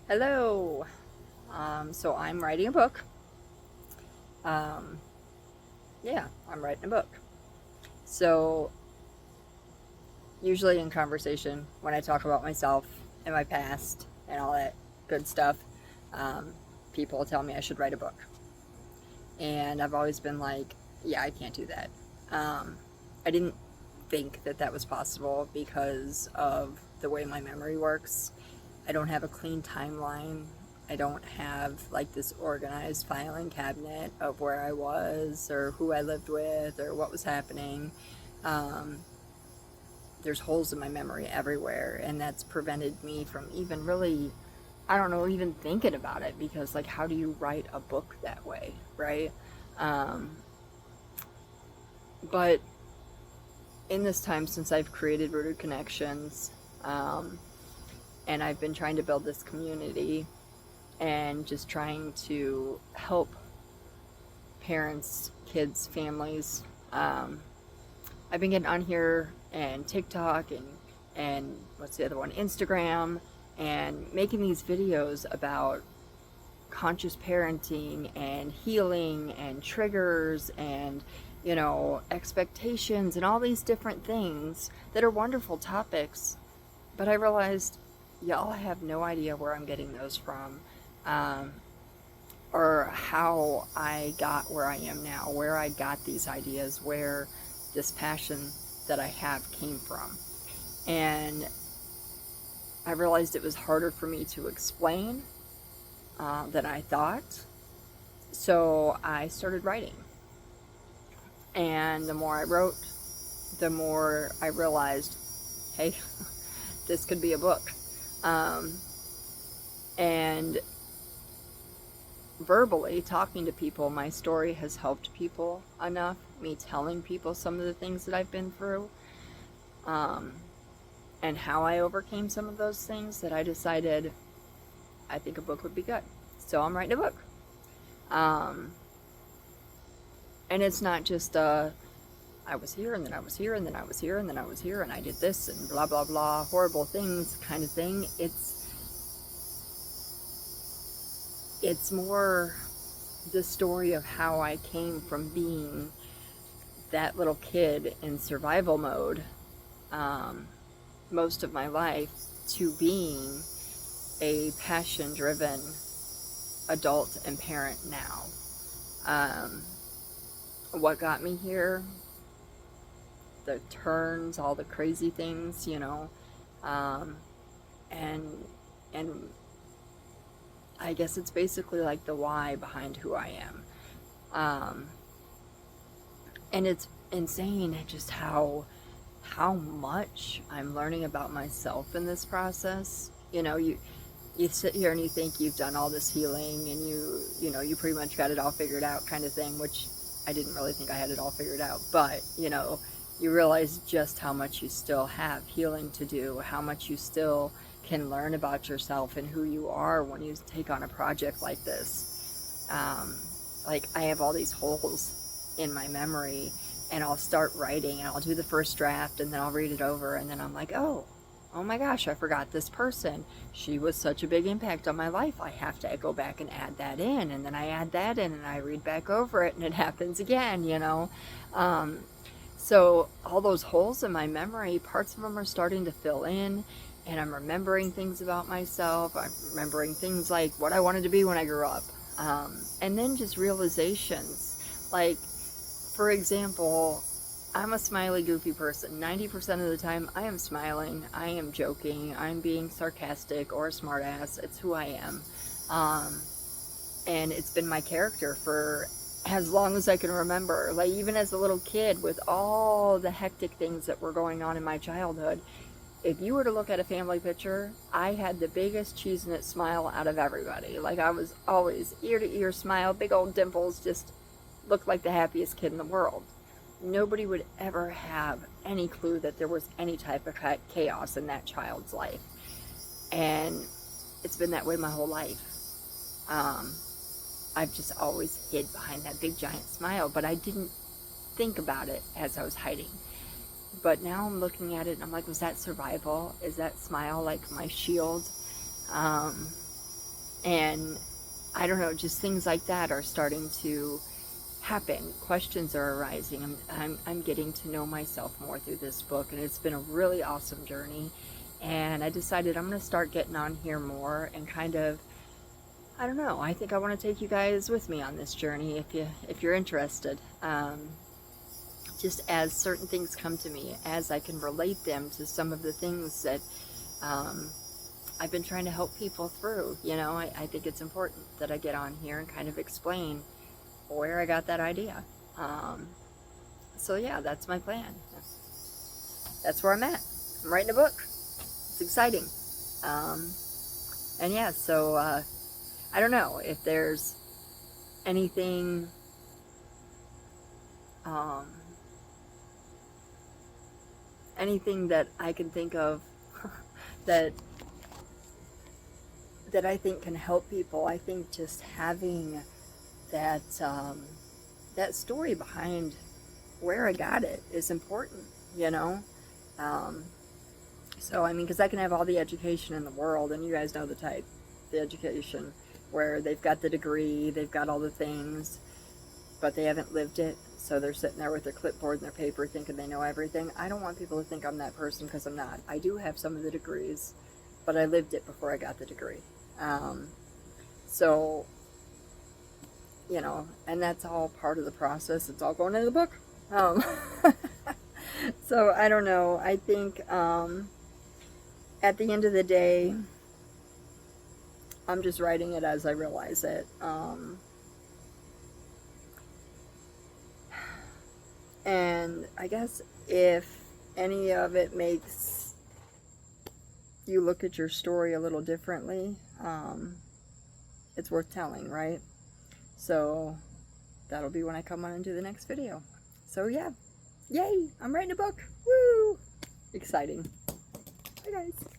Hello. So I'm writing a book. Um, yeah, I'm writing a book. So usually in conversation, when I talk about myself and my past and all that good stuff, um, people tell me I should write a book. And I've always been like, yeah, I can't do that. Um, I didn't think that that was possible because of the way my memory works. I don't have a clean timeline. I don't have like this organized filing cabinet of where I was or who I lived with or what was happening. Um, there's holes in my memory everywhere, and that's prevented me from even really, I don't know, even thinking about it because, like, how do you write a book that way, right? Um, but in this time since I've created Rooted Connections, um, and I've been trying to build this community and just trying to help parents, kids, families. I've been getting on here and TikTok and what's the other one, Instagram, and making these videos about conscious parenting and healing and triggers and expectations and all these different things that are wonderful topics. But I realized y'all have no idea where I'm getting those from. Um, or how I got where I am now, where I got these ideas, where this passion that I have came from. And I realized it was harder for me to explain than I thought. So I started writing. And the more I wrote, the more I realized, hey, this could be a book. Um, and verbally talking to people, my story has helped people enough. Me telling people some of the things that I've been through, um, and how I overcame some of those things, that I decided I think a book would be good. So I'm writing a book. Um, and it's not just I was here and then I was here and then I was here and then I was here and I did this and blah blah blah horrible things kind of thing. It's more the story of how I came from being that little kid in survival mode um, most of my life to being a passion driven adult and parent now. Um, what got me here, the turns, all the crazy things, um, and and I guess it's basically like the why behind who I am. Um, and it's insane just how much I'm learning about myself in this process. You sit here and you think you've done all this healing and you pretty much got it all figured out kind of thing, which I didn't really think I had it all figured out, but you realize just how much you still have healing to do, how much you still can learn about yourself and who you are when you take on a project like this. Like, I have all these holes in my memory, and I'll start writing and I'll do the first draft and then I'll read it over and then I'm like, oh my gosh, I forgot this person. She was such a big impact on my life. I have to go back and add that in. And then I add that in and I read back over it and it happens again. Um, so all those holes in my memory, parts of them are starting to fill in, and I'm remembering things about myself. I'm remembering things like what I wanted to be when I grew up. And then just realizations. Like, for example, I'm a smiley, goofy person. 90% of the time, I am smiling, I am joking, I'm being sarcastic or a smartass. It's who I am. Um, and it's been my character for as long as I can remember. Like, even as a little kid, with all the hectic things that were going on in my childhood, if you were to look at a family picture, I had the biggest cheese in it smile out of everybody. Like, I was always ear to ear smile, big old dimples, just looked like the happiest kid in the world. Nobody would ever have any clue that there was any type of chaos in that child's life. And it's been that way my whole life. Um, I've just always hid behind that big giant smile, but I didn't think about it as I was hiding. But now I'm looking at it and I'm like, was that survival? Is that smile like my shield? Um, And I don't know, just things like that are starting to happen. Questions are arising. I'm getting to know myself more through this book, and it's been a really awesome journey. And I decided I'm going to start getting on here more and kind of, I don't know, I think I want to take you guys with me on this journey if you're interested. Just as certain things come to me, as I can relate them to some of the things that I've been trying to help people through. You know, I think it's important that I get on here and kind of explain where I got that idea. So yeah, that's my plan. That's where I'm at. I'm writing a book. It's exciting. And yeah, so I don't know if there's anything anything that I can think of that I think can help people. I think just having that that story behind where I got it is important, you know. So I mean, because I can have all the education in the world, and you guys know the type, the education where they've got the degree, they've got all the things, but they haven't lived it. So they're sitting there with their clipboard and their paper thinking they know everything. I don't want people to think I'm that person, because I'm not. I do have some of the degrees, but I lived it before I got the degree. So, you know, and that's all part of the process. It's all going into the book. So I don't know. I think at the end of the day, I'm just writing it as I realize it. And I guess if any of it makes you look at your story a little differently, it's worth telling, right? So that'll be when I come on and do the next video. So yeah, yay, I'm writing a book. Woo! Exciting. Bye guys.